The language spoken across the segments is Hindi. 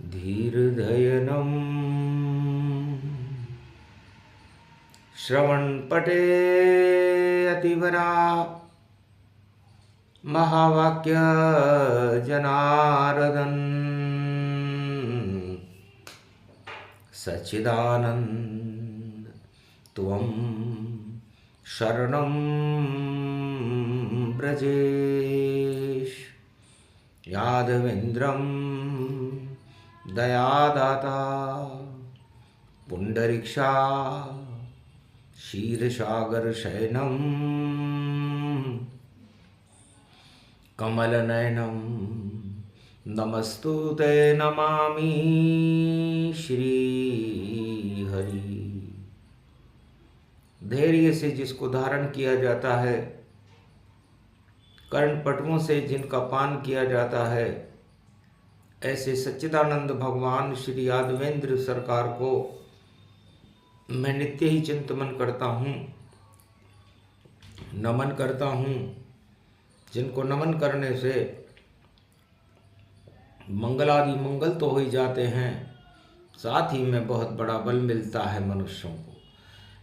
धीर्धयनं श्रवणपटे अतिवरा महावाक्य जनार्दन सच्चिदानंद त्वं शरणं ब्रजेश यादवेन्द्रं दयादाता पुंडरीक्षा क्षीरसागर शयनं कमलनयनं नमस्तुते नमामि श्रीहरि। धैर्य से जिसको धारण किया जाता है, कर्णपटुओं से जिनका पान किया जाता है, ऐसे सच्चिदानंद भगवान श्री यादवेंद्र सरकार को मैं नित्य ही चिंतन करता हूँ, नमन करता हूँ। जिनको नमन करने से मंगलादि मंगल तो हो ही जाते हैं, साथ ही में बहुत बड़ा बल मिलता है मनुष्यों को।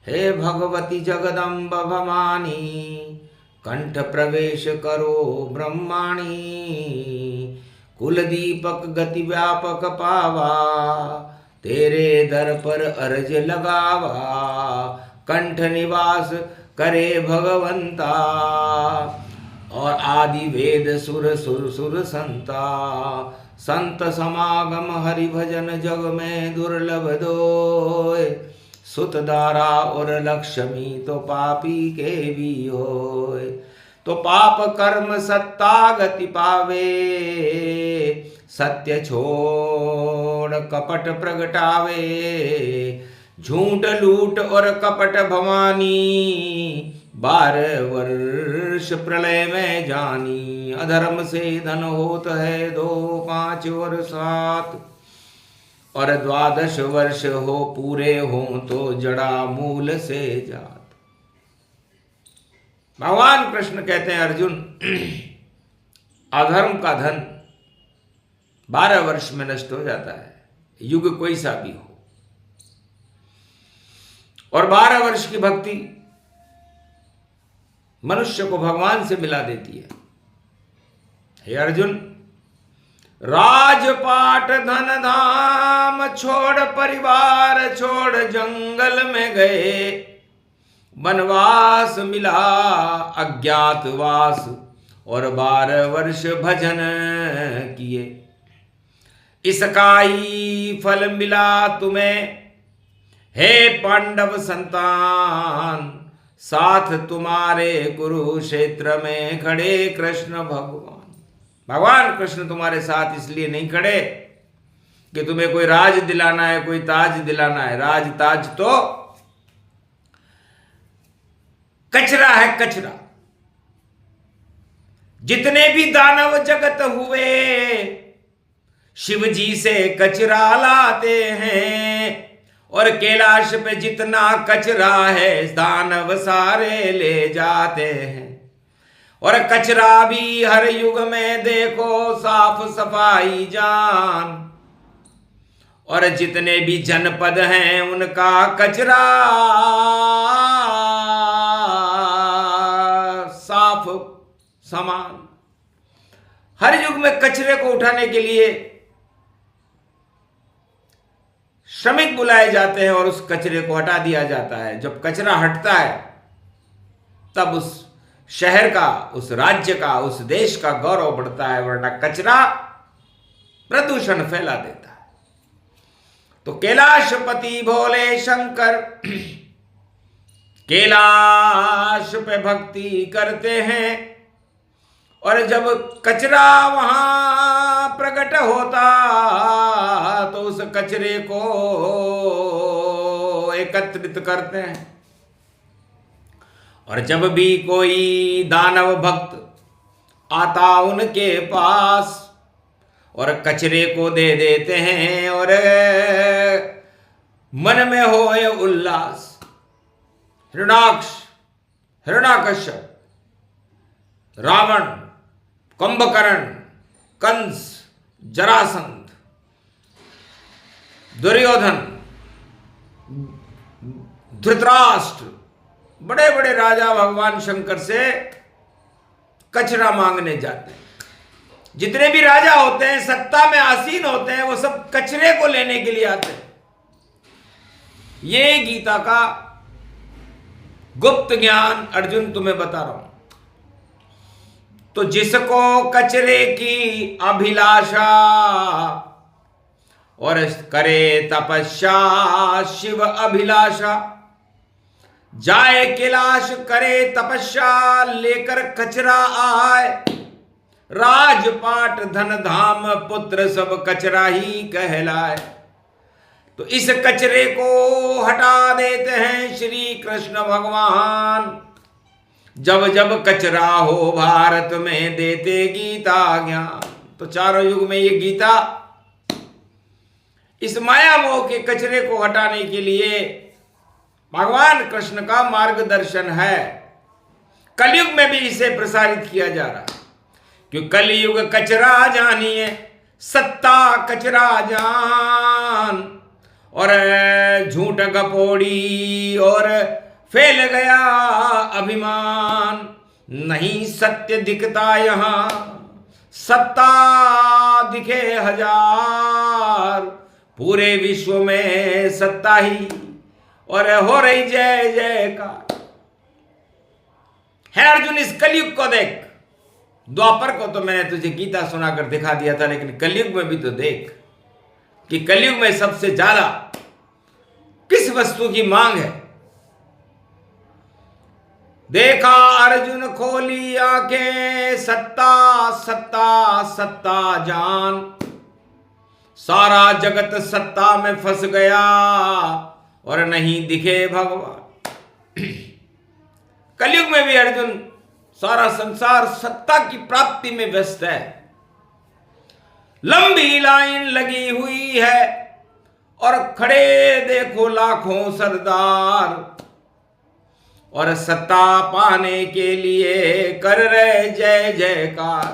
हे भगवती जगदम्ब भवानी, कंठ प्रवेश करो ब्रह्माणी, कुल दीपक गति व्यापक पावा, तेरे दर पर अर्ज लगावा, कंठ निवास करे भगवंता, और आदि वेद सुर सुर सुर संता, संत समागम हरि भजन जग में दुर्लभ दोय, सुत दारा और लक्ष्मी तो पापी के भी होय, तो पाप कर्म सत्ता गति पावे, सत्य छोड़ कपट प्रगटावे, झूठ लूट और कपट भवानी, 12 वर्ष प्रलय में जानी, अधर्म से धन होत है 2, 5 और 7, और 12 वर्ष हो पूरे हो तो जड़ा मूल से जात। भगवान कृष्ण कहते हैं अर्जुन, अधर्म का धन 12 वर्ष में नष्ट हो जाता है, युग कोई सा भी हो, और 12 वर्ष की भक्ति मनुष्य को भगवान से मिला देती है। हे अर्जुन, राजपाट धन धाम छोड़, परिवार छोड़ जंगल में गए, वनवास मिला अज्ञातवास, और 12 वर्ष भजन किए, इसका ही फल मिला तुम्हें हे पांडव संतान, साथ तुम्हारे कुरुक्षेत्र में खड़े कृष्ण भगवान। भगवान कृष्ण तुम्हारे साथ इसलिए नहीं खड़े कि तुम्हें कोई राज दिलाना है, कोई ताज दिलाना है। राज ताज तो कचरा है, कचरा। जितने भी दानव जगत हुए शिव जी से कचरा लाते हैं, और कैलाश पे जितना कचरा है दानव सारे ले जाते हैं। और कचरा भी हर युग में देखो साफ सफाई जान, और जितने भी जनपद हैं उनका कचरा साफ समान। हर युग में कचरे को उठाने के लिए श्रमिक बुलाए जाते हैं और उस कचरे को हटा दिया जाता है। जब कचरा हटता है तब उस शहर का, उस राज्य का, उस देश का गौरव बढ़ता है, वरना कचरा प्रदूषण फैला देता है। तो कैलाशपति भोले शंकर कैलाश पे भक्ति करते हैं, और जब कचरा वहां प्रकट होता तो उस कचरे को एकत्रित करते हैं। और जब भी कोई दानव भक्त आता उनके पास और कचरे को दे देते हैं, और मन में होए उल्लास। हिरणाक्ष, हिरणाकश्यप, रावण, कुंभकर्ण, कंस, जरासंध, दुर्योधन, धृतराष्ट्र, बड़े बड़े राजा भगवान शंकर से कचरा मांगने जाते हैं। जितने भी राजा होते हैं, सत्ता में आसीन होते हैं, वो सब कचरे को लेने के लिए आते हैं। ये गीता का गुप्त ज्ञान अर्जुन तुम्हें बता रहा हूं। तो जिसको कचरे की अभिलाषा और करे तपस्या शिव अभिलाषा, जाए कैलाश करे तपस्या लेकर कचरा आए, राजपाट धन धाम पुत्र सब कचरा ही कहलाए। तो इस कचरे को हटा देते हैं श्री कृष्ण भगवान। जब जब कचरा हो भारत में देते गीता ज्ञान। तो चारों युग में ये गीता इस माया मोह के कचरे को हटाने के लिए भगवान कृष्ण का मार्गदर्शन है। कलयुग में भी इसे प्रसारित किया जा रहा है, क्योंकि कलयुग कचरा जानिए, सत्ता कचरा जान, और झूठ गपोड़ी और फैल गया अभिमान। नहीं सत्य दिखता यहां, सत्ता दिखे हजार, पूरे विश्व में सत्ता ही और हो रही जय जयकार। है अर्जुन, इस कलयुग को देख। द्वापर को तो मैंने तुझे गीता सुनाकर दिखा दिया था, लेकिन कलयुग में भी तो देख कि कलयुग में सबसे ज्यादा किस वस्तु की मांग है। देखा अर्जुन खोली आंखें, सत्ता सत्ता सत्ता जान, सारा जगत सत्ता में फंस गया और नहीं दिखे भगवान। कलयुग में भी अर्जुन, सारा संसार सत्ता की प्राप्ति में व्यस्त है। लंबी लाइन लगी हुई है और खड़े देखो लाखों सरदार, और सत्ता पाने के लिए कर रहे जय जयकार।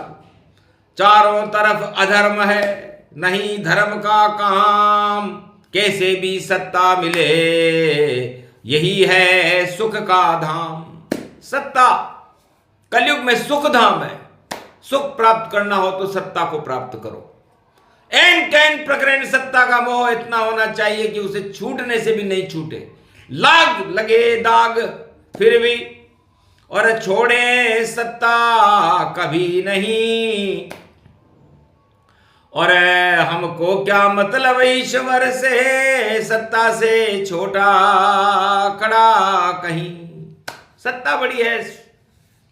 चारों तरफ अधर्म है, नहीं धर्म का काम, कैसे भी सत्ता मिले यही है सुख का धाम। सत्ता कलयुग में सुख धाम है। सुख प्राप्त करना हो तो सत्ता को प्राप्त करो। एन कैन प्रकरण सत्ता का मोह इतना होना चाहिए कि उसे छूटने से भी नहीं छूटे। लाग लगे दाग फिर भी, और छोड़े सत्ता कभी नहीं। और हमको क्या मतलब ईश्वर से, सत्ता से छोटा खड़ा कहीं। सत्ता बड़ी है,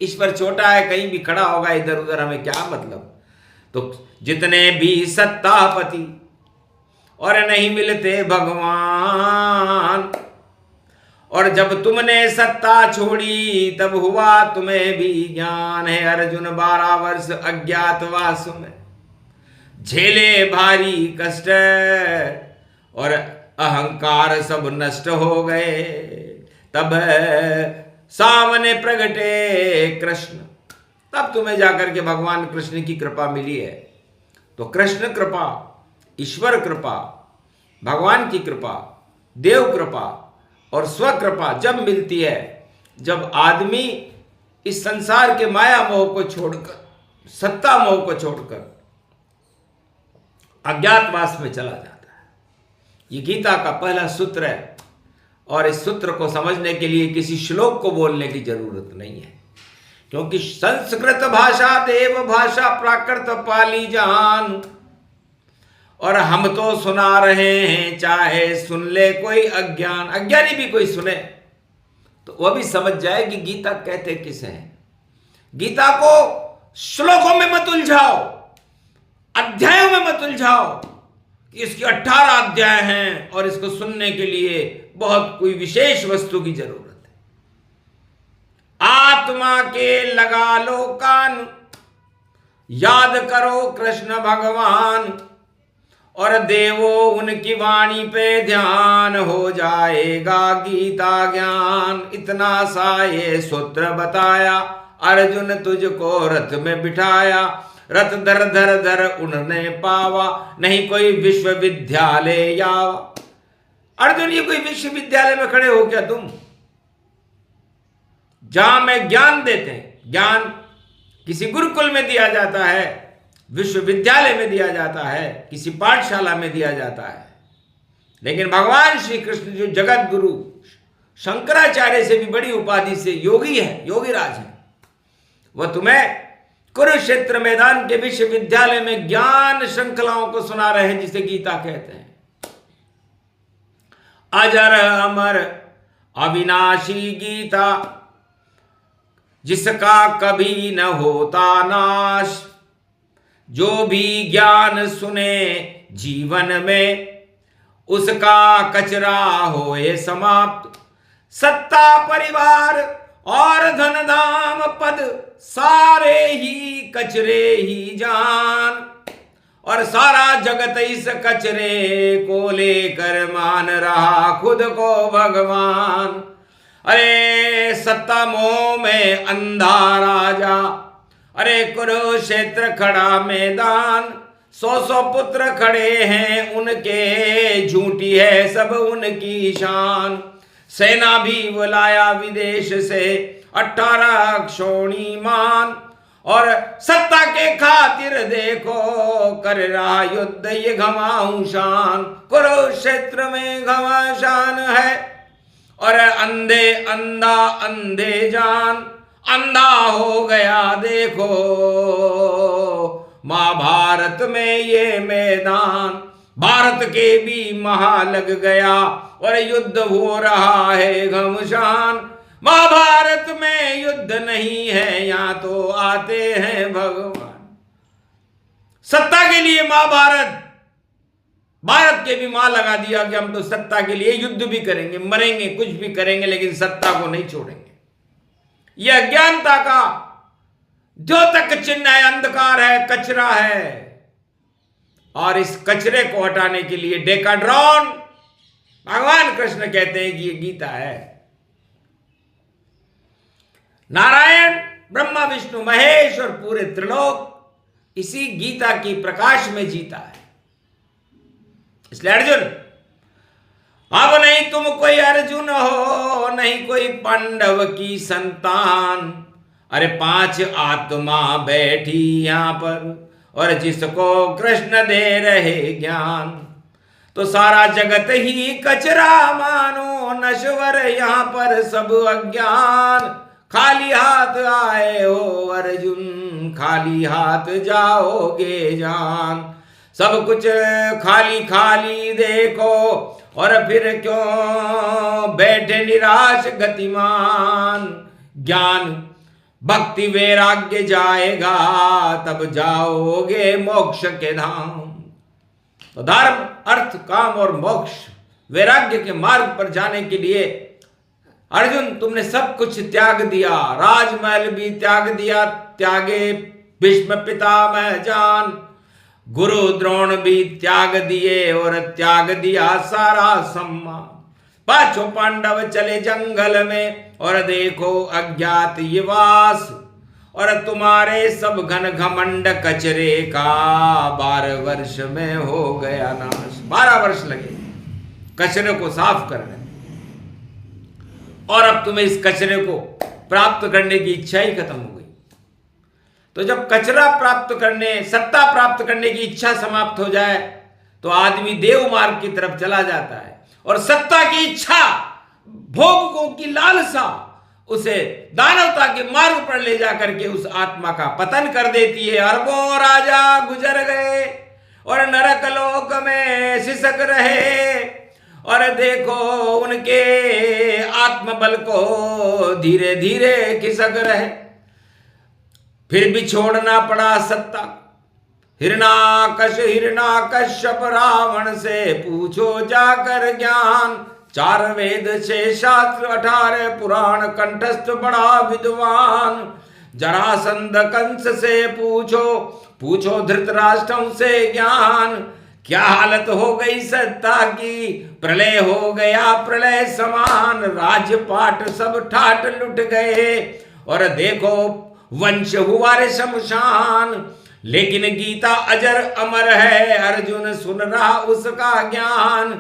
ईश्वर छोटा है, कहीं भी खड़ा होगा इधर उधर, हमें क्या मतलब। तो जितने भी सत्तापति और नहीं मिलते भगवान, और जब तुमने सत्ता छोड़ी तब हुआ तुम्हें भी ज्ञान। है अर्जुन 12 वर्ष अज्ञातवास में झेले भारी कष्ट, और अहंकार सब नष्ट हो गए। तब सामने प्रगटे कृष्ण, तब तुम्हें जाकर के भगवान कृष्ण की कृपा मिली है। तो कृष्ण कृपा, ईश्वर कृपा, भगवान की कृपा, देव कृपा और स्वकृपा जब मिलती है, जब आदमी इस संसार के माया मोह को छोड़कर, सत्ता मोह को छोड़कर अज्ञातवास में चला जाता है। ये गीता का पहला सूत्र है, और इस सूत्र को समझने के लिए किसी श्लोक को बोलने की जरूरत नहीं है, क्योंकि संस्कृत भाषा देव भाषा प्राकृत पाली जहान। और हम तो सुना रहे हैं, चाहे सुन ले कोई अज्ञान, अज्ञानी भी कोई सुने तो वह भी समझ जाए कि गीता कहते किसे हैं। गीता को श्लोकों में मत उलझाओ, अध्यायों में मत उलझाओ कि इसके 18 अध्याय हैं और इसको सुनने के लिए बहुत कोई विशेष वस्तु की जरूरत है। आत्मा के लगा लो कान, याद करो कृष्ण भगवान, और देवो उनकी वाणी पे ध्यान, हो जाएगा गीता ज्ञान। इतना सा ये सूत्र बताया, अर्जुन तुझको रथ में बिठाया, रथ धर धर धर उन्होंने पावा, नहीं कोई विश्वविद्यालय यावा। अर्जुन, ये कोई विश्वविद्यालय में खड़े हो क्या तुम, जहां में ज्ञान देते हैं? ज्ञान किसी गुरुकुल में दिया जाता है, विश्वविद्यालय में दिया जाता है, किसी पाठशाला में दिया जाता है। लेकिन भगवान श्री कृष्ण जो जगत गुरु शंकराचार्य से भी बड़ी उपाधि से योगी है, योगी राज है, वह तुम्हें कुरुक्षेत्र मैदान के विश्वविद्यालय में ज्ञान श्रृंखलाओं को सुना रहे हैं, जिसे गीता कहते हैं। अजर अमर अविनाशी गीता, जिसका कभी न होता नाश, जो भी ज्ञान सुने जीवन में, उसका कचरा होए समाप्त। सत्ता परिवार और धन धाम पद, सारे ही कचरे ही जान, और सारा जगत इस कचरे को लेकर मान रहा खुद को भगवान। अरे सत्ता मोह में अंधा राजा, अरे कुरुक्षेत्र खड़ा मैदान, 100 पुत्र खड़े हैं उनके, झूठी है सब उनकी शान। सेना भी बुलाया विदेश से 18 क्षोणीमान, और सत्ता के खातिर देखो कर रहा युद्ध ये घमाऊशान। कुरुक्षेत्र में घमाशान है, और अंधे अंधा अंधे जान, अंधा हो गया देखो महाभारत में ये मैदान। भारत के भी महा लग गया, और युद्ध हो रहा है घमशान। महाभारत में युद्ध नहीं है, यहां तो आते हैं भगवान। सत्ता के लिए महाभारत, भारत के भी मां लगा दिया कि हम तो सत्ता के लिए युद्ध भी करेंगे, मरेंगे, कुछ भी करेंगे, लेकिन सत्ता को नहीं छोड़ेंगे। यह अज्ञानता का जो तक चिन्ह है, अंधकार है, कचरा है, और इस कचरे को हटाने के लिए डेकाड्रॉन, भगवान कृष्ण कहते हैं कि ये गीता है। नारायण ब्रह्मा विष्णु महेश और पूरे त्रिलोक इसी गीता की प्रकाश में जीता है। इसलिए अर्जुन, अब नहीं तुम कोई अर्जुन हो, नहीं कोई पांडव की संतान। अरे 5 आत्मा बैठी यहां पर, और जिसको कृष्ण दे रहे ज्ञान, तो सारा जगत ही कचरा मानो, नश्वर यहां पर सब अज्ञान। खाली हाथ आए हो अर्जुन, खाली हाथ जाओगे जान। सब कुछ खाली खाली देखो, और फिर क्यों बैठे निराश गतिमान। ज्ञान भक्ति वैराग्य जाएगा, तब जाओगे मोक्ष के धाम। तो धर्म, अर्थ, काम और मोक्ष, वैराग्य के मार्ग पर जाने के लिए अर्जुन तुमने सब कुछ त्याग दिया। राजमहल भी त्याग दिया, त्यागे भीष्म पितामह जान। गुरु द्रोण भी त्याग दिए, और त्याग दिया सारा सम्मान। 5 पांडव चले जंगल में, और देखो अज्ञात ये वास, और तुम्हारे सब घन घमंड कचरे का 12 वर्ष में हो गया नाश। 12 वर्ष लगे कचरे को साफ करने, और अब तुम्हें इस कचरे को प्राप्त करने की इच्छा ही खत्म हो गई। तो जब कचरा प्राप्त करने, सत्ता प्राप्त करने की इच्छा समाप्त हो जाए, तो आदमी देव मार्ग की तरफ चला जाता है, और सत्ता की इच्छा, भोगों की लालसा उसे दानवता के मार्ग पर ले जाकर के उस आत्मा का पतन कर देती है। अरबों राजा गुजर गए, और नरक लोक में सिसक रहे, और देखो उनके आत्मबल को धीरे धीरे खिसक रहे। फिर भी छोड़ना पड़ा सत्ता। हिरणाकश्यप रावण से पूछो जाकर ज्ञान। 4 वेद 6 शास्त्र 18 पुराण कंठस्थ बड़ा विद्वान। जरासंध कंस से पूछो धृतराष्ट्र से ज्ञान। क्या हालत हो गई सत्ता की, प्रलय हो गया प्रलय समान। राजपाट सब ठाट लुट गए, और देखो वंश हुआ रे शमशान। लेकिन गीता अजर अमर है, अर्जुन सुन रहा उसका ज्ञान।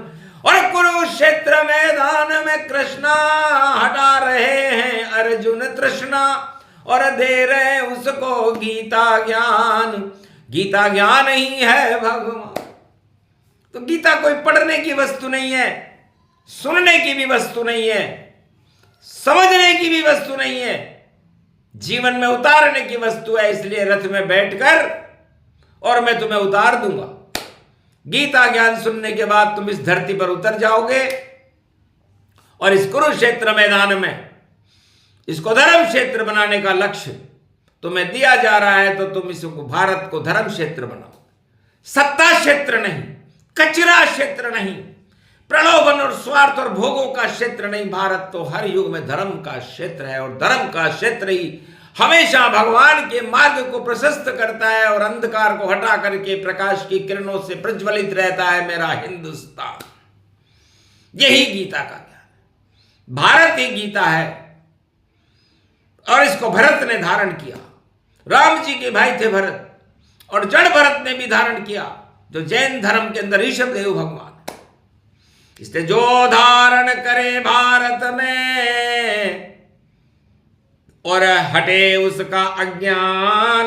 और कुरुक्षेत्र मैदान में कृष्णा हटा रहे हैं अर्जुन तृष्णा, और दे रहे उसको गीता ज्ञान। गीता ज्ञान ही है भगवान। तो गीता कोई पढ़ने की वस्तु नहीं है, सुनने की भी वस्तु नहीं है, समझने की भी वस्तु नहीं है, जीवन में उतारने की वस्तु है। इसलिए रथ में बैठकर और मैं तुम्हें उतार दूंगा। गीता ज्ञान सुनने के बाद तुम इस धरती पर उतर जाओगे और इस कुरुक्षेत्र मैदान में इसको धर्म क्षेत्र बनाने का लक्ष्य तुम्हें दिया जा रहा है, तो तुम इसको भारत को धर्म क्षेत्र बनाओ, सत्ता क्षेत्र नहीं, कचरा क्षेत्र नहीं, प्रलोभन और स्वार्थ और भोगों का क्षेत्र नहीं। भारत तो हर युग में धर्म का क्षेत्र है, और धर्म का क्षेत्र ही हमेशा भगवान के मार्ग को प्रशस्त करता है और अंधकार को हटा करके प्रकाश की किरणों से प्रज्वलित रहता है मेरा हिंदुस्तान। यही गीता का ज्ञान है, भारत ही गीता है। और इसको भरत ने धारण किया, राम जी के भाई थे भरत, और जड़ भरत ने भी धारण किया, जो जैन धर्म के अंदर ऋषभ देव भगवान। इसलिए जो धारण करे भारत में और हटे उसका अज्ञान,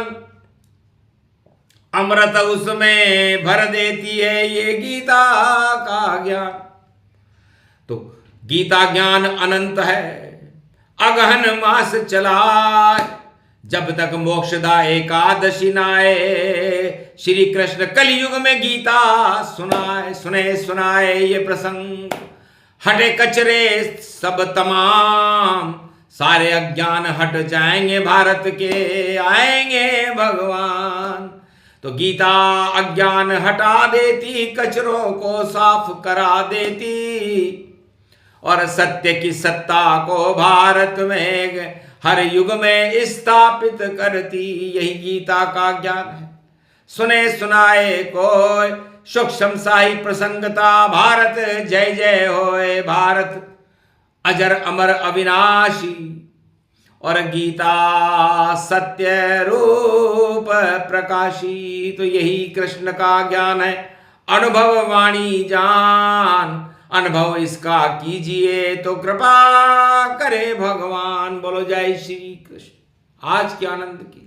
अमृत उसमें भर देती है ये गीता का ज्ञान। तो गीता ज्ञान अनंत है, अगहन मास चलाए, जब तक मोक्षदा एकादशी नाए। श्री कृष्ण कलयुग में गीता सुनाए, सुनाए ये प्रसंग। हटे कचरे सब तमाम, सारे अज्ञान हट जाएंगे भारत के, आएंगे भगवान। तो गीता अज्ञान हटा देती, कचरों को साफ करा देती, और सत्य की सत्ता को भारत में हर युग में स्थापित करती। यही गीता का ज्ञान है। सुने सुनाए कोई सूक्ष्म साही प्रसंगता, भारत जय जय होए भारत, अजर अमर अविनाशी, और गीता सत्य रूप प्रकाशी। तो यही कृष्ण का ज्ञान है, अनुभव वाणी जान, अनुभव इसका कीजिए तो कृपा करे भगवान। बोलो जय श्री कृष्ण। आज के आनंद की